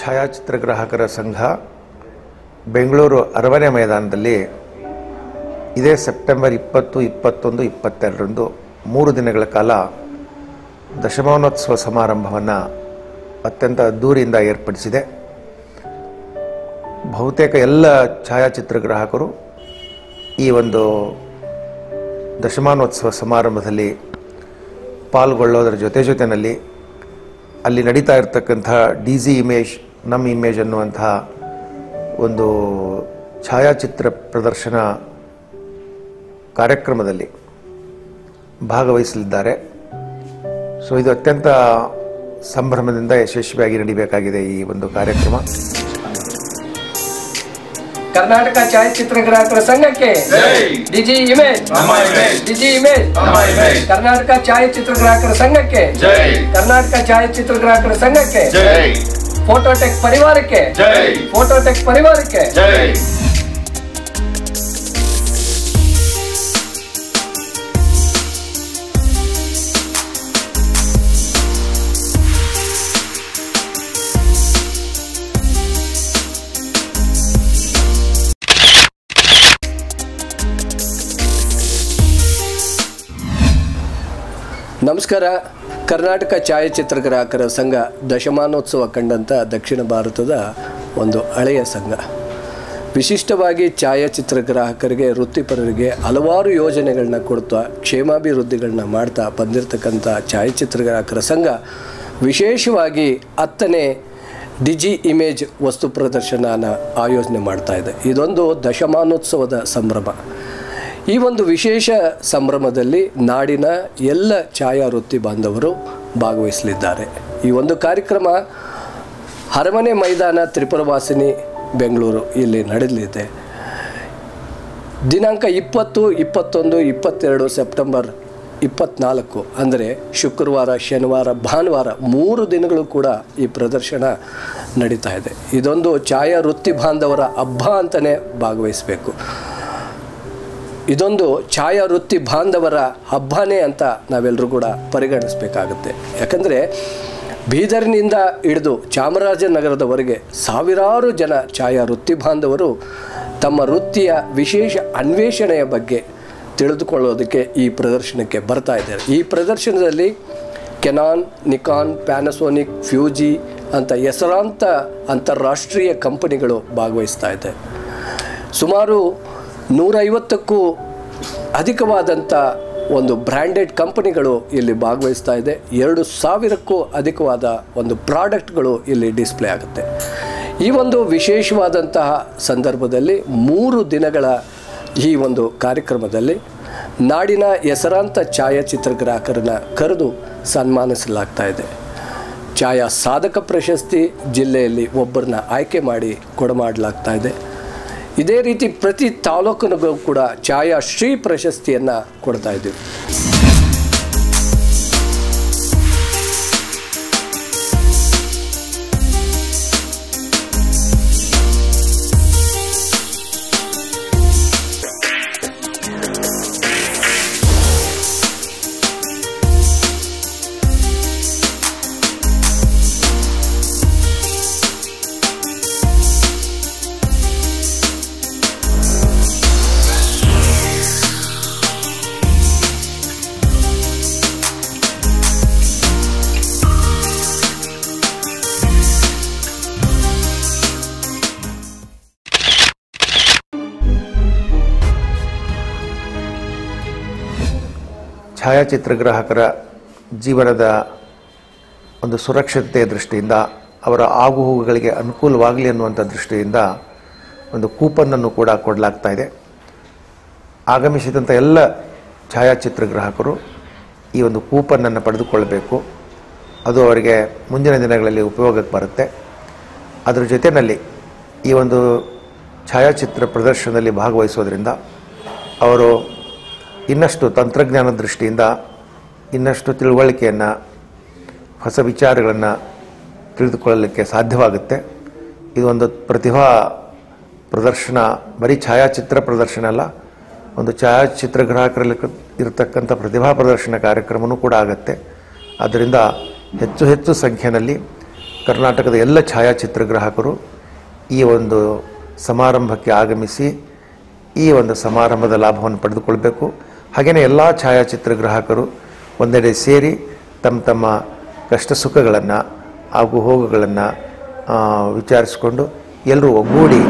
ಛಾಯಾಚಿತ್ರಗ್ರಾಹಕರ ಸಂಘ ಬೆಂಗಳೂರು ಅರಮನೆ ಮೈದಾನದಲ್ಲಿ ಇದೇ ಸೆಪ್ಟೆಂಬರ್ 20, 21, 22ರಂದು 3 ದಿನಗಳ ಕಾಲ ದಶಮಾನೋತ್ಸವ ಸಮಾರಂಭವನ್ನು ಅತ್ಯಂತ ಅದ್ದೂರಿಯಿಂದ ಏರ್ಪಡಿಸಿದೆ. ಬಹುತೇಕ ಎಲ್ಲ ಛಾಯಾಚಿತ್ರಗ್ರಾಹಕರು ಈ ಒಂದು ದಶಮಾನೋತ್ಸವ ಸಮಾರಂಭದಲ್ಲಿ ಪಾಲ್ಗೊಳ್ಳೋದರ ಜೊತೆಯಲ್ಲಿ ಅಲ್ಲಿ ನಡೀತಾ ಇರತಕ್ಕಂಥ DZ ಇಮೇಜ್ ನಮ್ಮ ಇಮೇಜ್ ಅನ್ನುವಂತಹ ಒಂದು ಛಾಯಾಚಿತ್ರ ಪ್ರದರ್ಶನ ಕಾರ್ಯಕ್ರಮದಲ್ಲಿ ಭಾಗವಹಿಸಲಿದ್ದಾರೆ. ಸೊ ಇದು ಅತ್ಯಂತ ಸಂಭ್ರಮದಿಂದ ಯಶಸ್ವಿಯಾಗಿ ನಡೀಬೇಕಾಗಿದೆ ಈ ಒಂದು ಕಾರ್ಯಕ್ರಮ. ಕರ್ನಾಟಕ ಛಾಯಾಚಿತ್ರಗ್ರಾಹಕರ ಸಂಘಕ್ಕೆ DZ image, DZ image, Karnataka ಛಾಯಾಚಿತ್ರಗ್ರಾಹಕರ ಸಂಘಕ್ಕೆ, ಕರ್ನಾಟಕ ಛಾಯಾಚಿತ್ರಗ್ರಾಹಕರ ಸಂಘಕ್ಕೆ, ಫೋಟೋಟೆಕ್ ಪರಿವಾರಕ್ಕೆ, ಫೋಟೋಟೆಕ್ ಪರಿವಾರಕ್ಕೆ. ನಮಸ್ಕಾರ. ಕರ್ನಾಟಕ ಛಾಯಾಚಿತ್ರಗ್ರಾಹಕರ ಸಂಘ ದಶಮಾನೋತ್ಸವ ಕಂಡಂಥ ದಕ್ಷಿಣ ಭಾರತದ ಒಂದು ಹಳೆಯ ಸಂಘ. ವಿಶಿಷ್ಟವಾಗಿ ಛಾಯಾಚಿತ್ರಗ್ರಾಹಕರಿಗೆ, ವೃತ್ತಿಪರರಿಗೆ ಹಲವಾರು ಯೋಜನೆಗಳನ್ನ ಕೊಡ್ತಾ ಕ್ಷೇಮಾಭಿವೃದ್ಧಿಗಳನ್ನ ಮಾಡ್ತಾ ಬಂದಿರತಕ್ಕಂಥ ಛಾಯಾಚಿತ್ರಗ್ರಾಹಕರ ಸಂಘ ವಿಶೇಷವಾಗಿ 10ನೇ DZ ಇಮೇಜ್ ವಸ್ತು ಪ್ರದರ್ಶನನ ಆಯೋಜನೆ ಮಾಡ್ತಾ ಇದೆ. ಇದೊಂದು ದಶಮಾನೋತ್ಸವದ ಸಂಭ್ರಮ. ಈ ಒಂದು ವಿಶೇಷ ಸಂಭ್ರಮದಲ್ಲಿ ನಾಡಿನ ಎಲ್ಲ ಛಾಯಾ ವೃತ್ತಿ ಬಾಂಧವರು ಭಾಗವಹಿಸಲಿದ್ದಾರೆ. ಈ ಒಂದು ಕಾರ್ಯಕ್ರಮ ಅರಮನೆ ಮೈದಾನ, ತ್ರಿಪುರವಾಸಿನಿ, ಬೆಂಗಳೂರು ಇಲ್ಲಿ ನಡೆಯಲಿದೆ. ದಿನಾಂಕ 20, 21, 22 ಸೆಪ್ಟೆಂಬರ್ 24 ಅಂದರೆ ಶುಕ್ರವಾರ, ಶನಿವಾರ, ಭಾನುವಾರ 3 ದಿನಗಳು ಕೂಡ ಈ ಪ್ರದರ್ಶನ ನಡೀತಾ ಇದೆ. ಇದೊಂದು ಛಾಯಾ ವೃತ್ತಿ ಬಾಂಧವರ ಹಬ್ಬ ಅಂತಲೇ ಭಾಗವಹಿಸಬೇಕು. ಇದೊಂದು ಛಾಯಾ ವೃತ್ತಿ ಬಾಂಧವರ ಹಬ್ಬನೇ ಅಂತ ನಾವೆಲ್ಲರೂ ಕೂಡ ಪರಿಗಣಿಸಬೇಕಾಗುತ್ತೆ. ಯಾಕಂದರೆ ಬೀದರ್ನಿಂದ ಹಿಡಿದು ಚಾಮರಾಜನಗರದವರೆಗೆ ಸಾವಿರಾರು ಜನ ಛಾಯಾ ವೃತ್ತಿ ಬಾಂಧವರು ತಮ್ಮ ವೃತ್ತಿಯ ವಿಶೇಷ ಅನ್ವೇಷಣೆಯ ಬಗ್ಗೆ ತಿಳಿದುಕೊಳ್ಳೋದಕ್ಕೆ ಈ ಪ್ರದರ್ಶನಕ್ಕೆ ಬರ್ತಾ ಇದ್ದಾರೆ. ಈ ಪ್ರದರ್ಶನದಲ್ಲಿ ಕೆನಾನ್, ನಿಕಾನ್, ಪ್ಯಾನಸೋನಿಕ್, ಫ್ಯೂಜಿ ಅಂತ ಹೆಸರಾಂತ ಅಂತಾರಾಷ್ಟ್ರೀಯ ಕಂಪನಿಗಳು ಭಾಗವಹಿಸ್ತಾ ಇದೆ. ಸುಮಾರು 150ಕ್ಕೂ ಅಧಿಕವಾದಂಥ ಒಂದು ಬ್ರ್ಯಾಂಡೆಡ್ ಕಂಪನಿಗಳು ಇಲ್ಲಿ ಭಾಗವಹಿಸ್ತಾ ಇದೆ. 2000ಕ್ಕೂ ಅಧಿಕವಾದ ಒಂದು ಪ್ರಾಡಕ್ಟ್ಗಳು ಇಲ್ಲಿ ಡಿಸ್ಪ್ಲೇ ಆಗುತ್ತೆ. ಈ ಒಂದು ವಿಶೇಷವಾದಂತಹ ಸಂದರ್ಭದಲ್ಲಿ 3 ದಿನಗಳ ಈ ಒಂದು ಕಾರ್ಯಕ್ರಮದಲ್ಲಿ ನಾಡಿನ ಹೆಸರಾಂತ ಛಾಯಾಚಿತ್ರಗ್ರಾಹಕರನ್ನು ಕರೆದು ಸನ್ಮಾನಿಸಲಾಗ್ತಾ ಇದೆ. ಛಾಯಾ ಸಾಧಕ ಪ್ರಶಸ್ತಿ ಜಿಲ್ಲೆಯಲ್ಲಿ ಒಬ್ಬರನ್ನ ಆಯ್ಕೆ ಮಾಡಿ ಕೊಡಮಾಡಲಾಗ್ತಾ ಇದೆ. ಇದೇ ರೀತಿ ಪ್ರತಿ ತಾಲೂಕಿನಗೂ ಕೂಡ ಛಾಯಾ ಶ್ರೀ ಪ್ರಶಸ್ತಿಯನ್ನು ಕೊಡ್ತಾ ಇದ್ದೀವಿ. ಛಾಯಾಚಿತ್ರಗ್ರಾಹಕರ ಜೀವನದ ಒಂದು ಸುರಕ್ಷತೆಯ ದೃಷ್ಟಿಯಿಂದ, ಅವರ ಆಗುಹೋಗುಗಳಿಗೆ ಅನುಕೂಲವಾಗಲಿ ಅನ್ನುವಂಥ ದೃಷ್ಟಿಯಿಂದ ಒಂದು ಕೂಪನ್ನನ್ನು ಕೂಡ ಕೊಡಲಾಗ್ತಾ ಇದೆ. ಆಗಮಿಸಿದಂಥ ಎಲ್ಲ ಛಾಯಾಚಿತ್ರಗ್ರಾಹಕರು ಈ ಒಂದು ಕೂಪನ್ನನ್ನು ಪಡೆದುಕೊಳ್ಳಬೇಕು. ಅದು ಅವರಿಗೆ ಮುಂದಿನ ದಿನಗಳಲ್ಲಿ ಉಪಯೋಗಕ್ಕೆ ಬರುತ್ತೆ. ಅದರ ಜೊತೆಯಲ್ಲಿ ಈ ಒಂದು ಛಾಯಾಚಿತ್ರ ಪ್ರದರ್ಶನದಲ್ಲಿ ಭಾಗವಹಿಸೋದ್ರಿಂದ ಅವರು ಇನ್ನಷ್ಟು ತಂತ್ರಜ್ಞಾನ ದೃಷ್ಟಿಯಿಂದ ಇನ್ನಷ್ಟು ತಿಳುವಳಿಕೆಯನ್ನು, ಹೊಸ ವಿಚಾರಗಳನ್ನು ತಿಳಿದುಕೊಳ್ಳಲಿಕ್ಕೆ ಸಾಧ್ಯವಾಗುತ್ತೆ. ಇದೊಂದು ಪ್ರತಿಭಾ ಪ್ರದರ್ಶನ, ಬರೀ ಛಾಯಾಚಿತ್ರ ಪ್ರದರ್ಶನ ಅಲ್ಲ, ಒಂದು ಛಾಯಾಚಿತ್ರಗ್ರಾಹಕರಲ್ಲಿ ಇರತಕ್ಕಂಥ ಪ್ರತಿಭಾ ಪ್ರದರ್ಶನ ಕಾರ್ಯಕ್ರಮವೂ ಕೂಡ ಆಗುತ್ತೆ. ಆದ್ದರಿಂದ ಹೆಚ್ಚು ಸಂಖ್ಯೆಯಲ್ಲಿ ಕರ್ನಾಟಕದ ಎಲ್ಲ ಛಾಯಾಚಿತ್ರಗ್ರಾಹಕರು ಈ ಒಂದು ಸಮಾರಂಭಕ್ಕೆ ಆಗಮಿಸಿ ಈ ಒಂದು ಸಮಾರಂಭದ ಲಾಭವನ್ನು ಪಡೆದುಕೊಳ್ಬೇಕು. ಹಾಗೆಯೇ ಎಲ್ಲ ಛಾಯಾಚಿತ್ರಗ್ರಾಹಕರು ಒಂದೆಡೆ ಸೇರಿ ತಮ್ಮ ತಮ್ಮ ಕಷ್ಟ ಸುಖಗಳನ್ನು ಆಗು ಹೋಗುಗಳನ್ನು ವಿಚಾರಿಸಿಕೊಂಡು ಎಲ್ಲರೂ ಒಗ್ಗೂಡಿ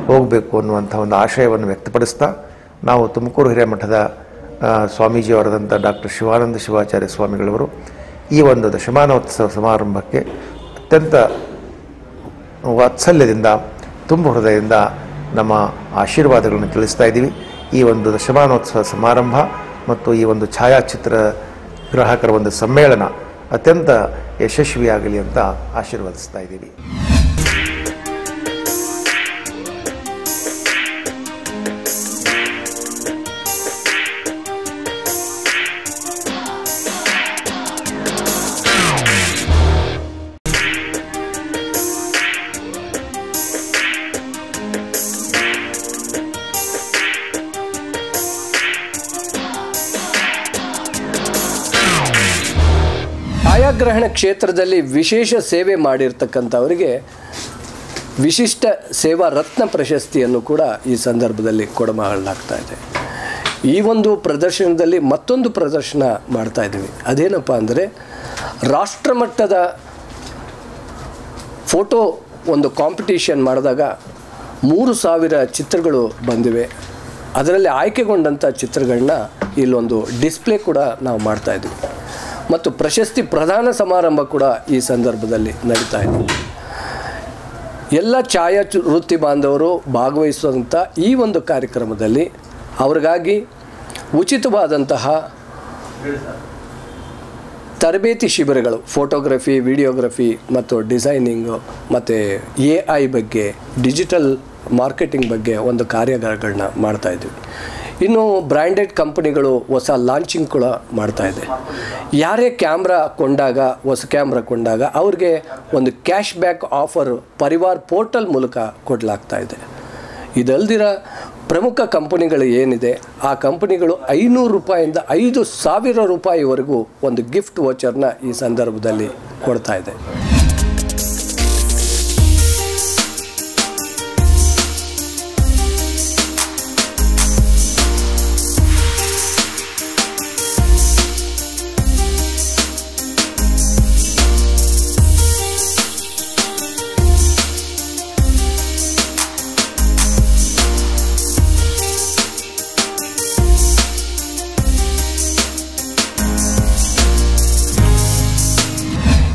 ಹೋಗಬೇಕು ಅನ್ನುವಂಥ ಒಂದು ಆಶಯವನ್ನು ವ್ಯಕ್ತಪಡಿಸ್ತಾ ನಾವು ತುಮಕೂರು ಹಿರೇಮಠದ ಸ್ವಾಮೀಜಿಯವರಾದಂಥ ಡಾಕ್ಟರ್ ಶಿವಾನಂದ ಶಿವಾಚಾರ್ಯ ಸ್ವಾಮಿಗಳವರು ಈ ಒಂದು ದಶಮಾನೋತ್ಸವ ಸಮಾರಂಭಕ್ಕೆ ಅತ್ಯಂತ ವಾತ್ಸಲ್ಯದಿಂದ ತುಂಬ ಹೃದಯದಿಂದ ನಮ್ಮ ಆಶೀರ್ವಾದಗಳನ್ನು ತಿಳಿಸ್ತಾ ಇದ್ದೀವಿ. ಈ ಒಂದು ದಶಮಾನೋತ್ಸವ ಸಮಾರಂಭ ಮತ್ತು ಈ ಒಂದು ಛಾಯಾಚಿತ್ರ ಗ್ರಾಹಕರ ಒಂದು ಸಮ್ಮೇಳನ ಅತ್ಯಂತ ಯಶಸ್ವಿಯಾಗಲಿ ಅಂತ ಆಶೀರ್ವದಿಸ್ತಾ ಇದ್ದೀವಿ. ಛಾಯಾಗ್ರಹಣ ಕ್ಷೇತ್ರದಲ್ಲಿ ವಿಶೇಷ ಸೇವೆ ಮಾಡಿರ್ತಕ್ಕಂಥವರಿಗೆ ವಿಶಿಷ್ಟ ಸೇವಾ ರತ್ನ ಪ್ರಶಸ್ತಿಯನ್ನು ಕೂಡ ಈ ಸಂದರ್ಭದಲ್ಲಿ ಕೊಡಮಾಡಲಾಗ್ತಾ ಇದೆ. ಈ ಒಂದು ಪ್ರದರ್ಶನದಲ್ಲಿ ಮತ್ತೊಂದು ಪ್ರದರ್ಶನ ಮಾಡ್ತಾ ಇದ್ದೀವಿ. ಅದೇನಪ್ಪ ಅಂದರೆ ರಾಷ್ಟ್ರಮಟ್ಟದ ಫೋಟೋ ಒಂದು ಕಾಂಪಿಟೇಷನ್ ಮಾಡಿದಾಗ 3000 ಚಿತ್ರಗಳು ಬಂದಿವೆ. ಅದರಲ್ಲಿ ಆಯ್ಕೆಗೊಂಡಂಥ ಚಿತ್ರಗಳನ್ನ ಇಲ್ಲೊಂದು ಡಿಸ್ಪ್ಲೇ ಕೂಡ ನಾವು ಮಾಡ್ತಾಯಿದ್ವಿ ಮತ್ತು ಪ್ರಶಸ್ತಿ ಪ್ರದಾನ ಸಮಾರಂಭ ಕೂಡ ಈ ಸಂದರ್ಭದಲ್ಲಿ ನಡೀತಾ ಇದೆ. ಎಲ್ಲ ಛಾಯಾವೃತ್ತಿ ಬಾಂಧವರು ಭಾಗವಹಿಸುವಂಥ ಈ ಒಂದು ಕಾರ್ಯಕ್ರಮದಲ್ಲಿ ಅವ್ರಿಗಾಗಿ ಉಚಿತವಾದಂತಹ ತರಬೇತಿ ಶಿಬಿರಗಳು ಫೋಟೋಗ್ರಫಿ, ವಿಡಿಯೋಗ್ರಫಿ ಮತ್ತು ಡಿಸೈನಿಂಗು ಮತ್ತು AI ಬಗ್ಗೆ, ಡಿಜಿಟಲ್ ಮಾರ್ಕೆಟಿಂಗ್ ಬಗ್ಗೆ ಒಂದು ಕಾರ್ಯಾಗಾರಗಳನ್ನ ಮಾಡ್ತಾಯಿದ್ವಿ. ಇನ್ನು ಬ್ರ್ಯಾಂಡೆಡ್ ಕಂಪನಿಗಳು ಹೊಸ ಲಾಂಚಿಂಗ್ ಕೂಡ ಮಾಡ್ತಾಯಿದೆ. ಯಾರೇ ಕ್ಯಾಮ್ರಾ ಕೊಂಡಾಗ, ಹೊಸ ಕ್ಯಾಮ್ರಾ ಕೊಂಡಾಗ ಅವ್ರಿಗೆ ಒಂದು cash back offer Parivar portal ಮೂಲಕ ಕೊಡಲಾಗ್ತಾ ಇದೆ. ಇದಲ್ದಿರ ಪ್ರಮುಖ ಕಂಪನಿಗಳು ಏನಿದೆ ಆ ಕಂಪನಿಗಳು 500 ರೂಪಾಯಿಂದ 5000 ರೂಪಾಯಿವರೆಗೂ ಒಂದು ಗಿಫ್ಟ್ ವೋಚರ್ನ ಈ ಸಂದರ್ಭದಲ್ಲಿ ಕೊಡ್ತಾ ಇದೆ.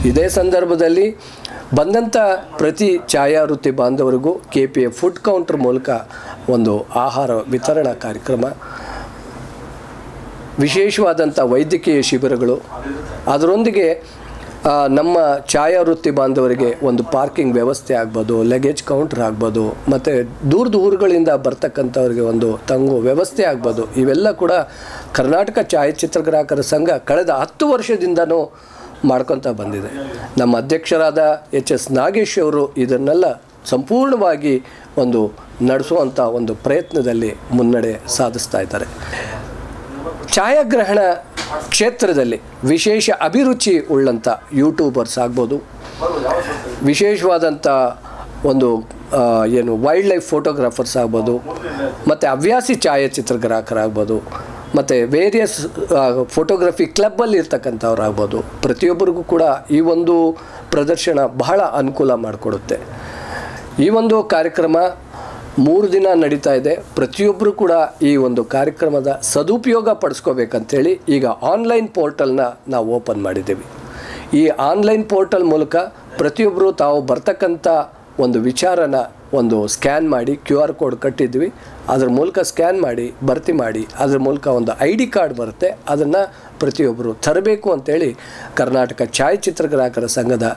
ಇದೇ ಸಂದರ್ಭದಲ್ಲಿ ಬಂದಂಥ ಪ್ರತಿ ಛಾಯಾವೃತ್ತಿ ಬಾಂಧವರಿಗೂ KPA ಫುಡ್ ಕೌಂಟರ್ ಮೂಲಕ ಒಂದು ಆಹಾರ ವಿತರಣಾ ಕಾರ್ಯಕ್ರಮ, ವಿಶೇಷವಾದಂಥ ವೈದ್ಯಕೀಯ ಶಿಬಿರಗಳು, ಅದರೊಂದಿಗೆ ನಮ್ಮ ಛಾಯಾವೃತ್ತಿ ಬಾಂಧವರಿಗೆ ಒಂದು ಪಾರ್ಕಿಂಗ್ ವ್ಯವಸ್ಥೆ ಆಗ್ಬೋದು, ಲಗೇಜ್ ಕೌಂಟರ್ ಆಗ್ಬೋದು, ಮತ್ತು ದೂರದ ಊರುಗಳಿಂದ ಬರ್ತಕ್ಕಂಥವ್ರಿಗೆ ಒಂದು ತಂಗೋ ವ್ಯವಸ್ಥೆ ಆಗ್ಬೋದು. ಇವೆಲ್ಲ ಕೂಡ ಕರ್ನಾಟಕ ಛಾಯಾಚಿತ್ರಗ್ರಾಹಕರ ಸಂಘ ಕಳೆದ 10 ವರ್ಷದಿಂದನೂ ಮಾಡ್ಕೊತ ಬಂದಿದೆ. ನಮ್ಮ ಅಧ್ಯಕ್ಷರಾದ HS ನಾಗೇಶ್ ಅವರು ಇದನ್ನೆಲ್ಲ ಸಂಪೂರ್ಣವಾಗಿ ಒಂದು ನಡೆಸುವಂಥ ಒಂದು ಪ್ರಯತ್ನದಲ್ಲಿ ಮುನ್ನಡೆ ಸಾಧಿಸ್ತಾ ಇದ್ದಾರೆ. ಛಾಯಾಗ್ರಹಣ ಕ್ಷೇತ್ರದಲ್ಲಿ ವಿಶೇಷ ಅಭಿರುಚಿ ಉಳ್ಳಂಥ ಯೂಟ್ಯೂಬರ್ಸ್ ಆಗ್ಬೋದು, ವಿಶೇಷವಾದಂಥ ಒಂದು ವೈಲ್ಡ್ ಲೈಫ್ ಫೋಟೋಗ್ರಾಫರ್ಸ್ ಆಗ್ಬೋದು, ಮತ್ತು ಹವ್ಯಾಸಿ ಛಾಯಾಚಿತ್ರಗ್ರಾಹಕರಾಗ್ಬೋದು, ಮತ್ತು ವೇರಿಯಸ್ ಫೋಟೋಗ್ರಫಿ ಕ್ಲಬ್ಬಲ್ಲಿ ಇರ್ತಕ್ಕಂಥವ್ರಾಗ್ಬೋದು. ಪ್ರತಿಯೊಬ್ಬರಿಗೂ ಕೂಡ ಈ ಒಂದು ಪ್ರದರ್ಶನ ಬಹಳ ಅನುಕೂಲ ಮಾಡಿಕೊಡುತ್ತೆ. ಈ ಒಂದು ಕಾರ್ಯಕ್ರಮ 3 ದಿನ ನಡೀತಾ ಇದೆ. ಪ್ರತಿಯೊಬ್ಬರು ಕೂಡ ಈ ಒಂದು ಕಾರ್ಯಕ್ರಮದ ಸದುಪಯೋಗ ಪಡಿಸ್ಕೋಬೇಕಂತೇಳಿ ಈಗ ಆನ್ಲೈನ್ ಪೋರ್ಟಲ್ನ ನಾವು ಓಪನ್ ಮಾಡಿದ್ದೀವಿ. ಈ ಆನ್ಲೈನ್ ಪೋರ್ಟಲ್ ಮೂಲಕ ಪ್ರತಿಯೊಬ್ಬರು ತಾವು ಬರ್ತಕ್ಕಂಥ ಒಂದು ವಿಚಾರನ ಒಂದು ಸ್ಕ್ಯಾನ್ ಮಾಡಿ QR ಕೋಡ್ ಕಟ್ಟಿದ್ವಿ, ಅದರ ಮೂಲಕ ಸ್ಕ್ಯಾನ್ ಮಾಡಿ ಭರ್ತಿ ಮಾಡಿ ಅದರ ಮೂಲಕ ಒಂದು ID ಕಾರ್ಡ್ ಬರುತ್ತೆ. ಅದನ್ನು ಪ್ರತಿಯೊಬ್ಬರು ತರಬೇಕು ಅಂತೇಳಿ ಕರ್ನಾಟಕ ಛಾಯಾಚಿತ್ರಗ್ರಾಹಕರ ಸಂಘದ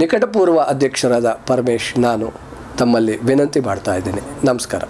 ನಿಕಟಪೂರ್ವ ಅಧ್ಯಕ್ಷರಾದ ಪರಮೇಶ್ ನಾನು ತಮ್ಮಲ್ಲಿ ವಿನಂತಿ ಮಾಡ್ತಾ ಇದ್ದೀನಿ. ನಮಸ್ಕಾರ.